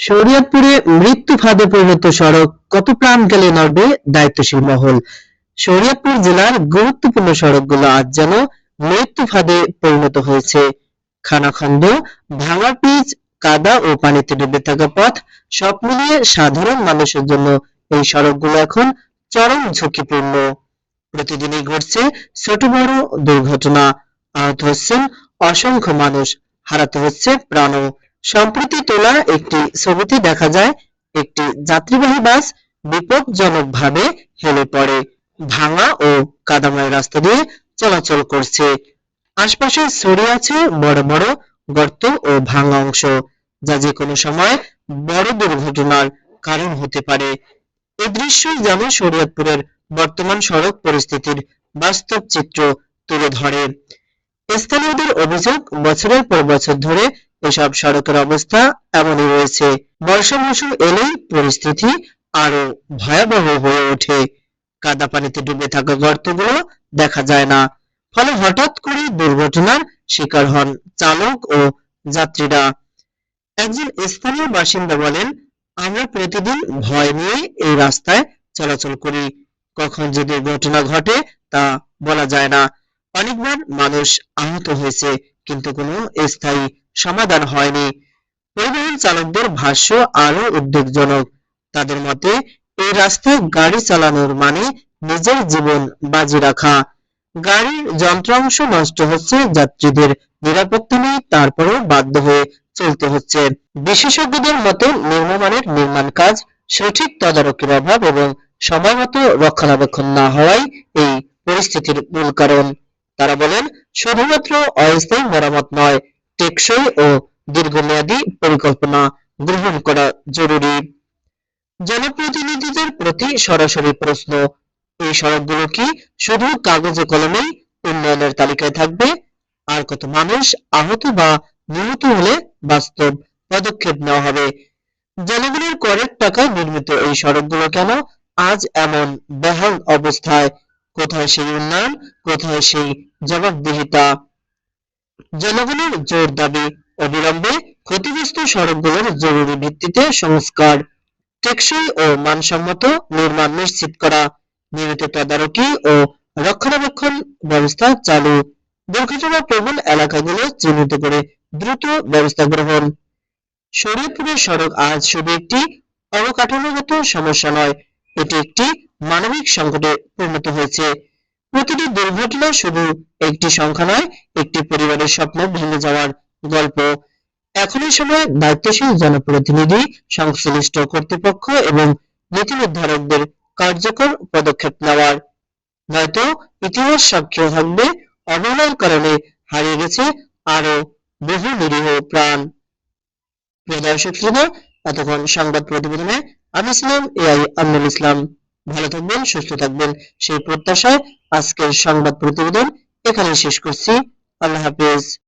শরীয়তপুরে মৃত্যু ফাঁদে পরিণত সড়ক, কত প্রাণ গেলে নড়বে দায়িত্বশীল মহল। শরীয়তপুর জেলার গুরুত্বপূর্ণ সড়কগুলো আজ যেন মৃত্যু ফাঁদে পরিণত হয়েছে। খানাখন্দ, ভাঙা পিচ, কাদা ও পানিতে ডুবে থাকা পথ, সব মিলিয়ে সাধারণ মানুষের জন্য এই সড়কগুলো এখন চরম ঝুঁকিপূর্ণ। প্রতিদিনই ঘটছে ছোট বড় দুর্ঘটনা, আহত হচ্ছেন অসংখ্য মানুষ, হারাতে হচ্ছে প্রাণও। সম্প্রতি তোলা একটি ছবিতে দেখা যায় একটি যাত্রীবাহী বাস বিপজ্জনকভাবে হেলে পড়ে ভাঙা ও কাদাময় রাস্তা দিয়ে চলাচল করছে। আশপাশে ছড়িয়ে আছে বড় বড় গর্ত ও ভাঙা অংশ, যা যে কোনো সময় বড় দুর্ঘটনার কারণ হতে পারে। এই দৃশ্যই যেন শরীয়তপুরের বর্তমান সড়ক পরিস্থিতির বাস্তব চিত্র তুলে ধরে। স্থানীয়দের অভিযোগ, বছরের পর বছর ধরে এসব সড়কের অবস্থা এমনই রয়েছে। বর্ষা মৌসুম এলেই পরিস্থিতি আরো ভয়াবহ হয়ে ওঠে। কাদা পানিতে ডুবে থাকা গর্তগুলো দেখা যায় না, ফলে হঠাৎ করে দুর্ঘটনার শিকার হন চালক ও যাত্রীরা। একজন স্থানীয় বাসিন্দা বলেন, আমরা প্রতিদিন ভয় নিয়ে এই রাস্তায় চলাচল করি, কখন যে দুর্ঘটনা ঘটে তা বলা যায় না। অনেকবার মানুষ আহত হয়েছে, কিন্তু কোনো স্থায়ী সমাধান হয়নি। পরিবহন চালকদের ভাষ্য আরো উদ্বেগজনক। তাদের মতে, এই রাস্তায় গাড়ি চালানোর মানে নিজের জীবন বাজি রাখা। গাড়ির যন্ত্রাংশ নষ্ট হচ্ছে, যাত্রীদের নিরাপত্তা নেই, তারপরেও বাধ্য হয়ে চলতে হচ্ছে। বিশেষজ্ঞদের মতে, নিম্নমানের নির্মাণ কাজ, সঠিক তদারকির অভাব এবং সময়মতো রক্ষণাবেক্ষণ না হওয়াই এই পরিস্থিতির মূল কারণ। তারা বলেন, শুধুমাত্র অস্থায়ী মেরামত নয়, টেকসই ও দীর্ঘমেয়াদী পরিকল্পনা গ্রহণ করা জরুরি। জনপ্রতিনিধিদের প্রতি সরাসরি প্রশ্ন, এই সড়কগুলো কি শুধু কাগজে কলমেই উন্নয়নের তালিকায় থাকবে? আর কত মানুষ আহত বা নিহত হলে বাস্তব পদক্ষেপ নেওয়া হবে? জনগণের করের টাকায় নির্মিত এই সড়কগুলো কেন আজ এমন বেহাল অবস্থায়? কোথায় সেই উন্নয়ন, কোথায় সেই জবাবদিহিতা? জনগণের জোর দাবি, অবিলম্বে ক্ষতিগ্রস্ত সড়কগুলোর জরুরি ভিত্তিতে সংস্কার, টেকসই ও মানসম্মত নির্মাণ নিশ্চিত করা, নিয়মিত তদারকি ও রক্ষণাবেক্ষণ ব্যবস্থা চালু, দুর্ঘটনা প্রবণ এলাকাগুলো চিহ্নিত করে দ্রুত ব্যবস্থা গ্রহণ। শরীয়তপুরের সড়ক আজ শুধু একটি অবকাঠামোগত সমস্যা নয়, এটি একটি মানবিক সংকটে পরিণত হয়েছে। প্রতিটি দুর্ঘটনা শুধু একটি সংখ্যা নয়, একটি পরিবারের স্বপ্ন ভেঙে যাওয়ার গল্প। এখনই সময় দায়িত্বশীল জনপ্রতিনিধি, সংশ্লিষ্ট কর্তৃপক্ষ এবং নীতি নির্ধারকদের কার্যকর পদক্ষেপ নেওয়ার। নয়তো ইতিহাস সাক্ষ্য থাকবে অবহেলার কারণে হারিয়ে গেছে আরো বহু নিরীহ প্রাণ। প্রিয় দর্শক শ্রোতা, এতক্ষণ সংবাদ প্রতিবেদনে আমি ছিলাম এআই আমিনুল ইসলাম। ভালো থাকবেন, সুস্থ থাকবেন, সেই প্রত্যাশায় আজকের সংবাদ প্রতিবেদন এখানেই শেষ করছি। আল্লাহ হাফেজ।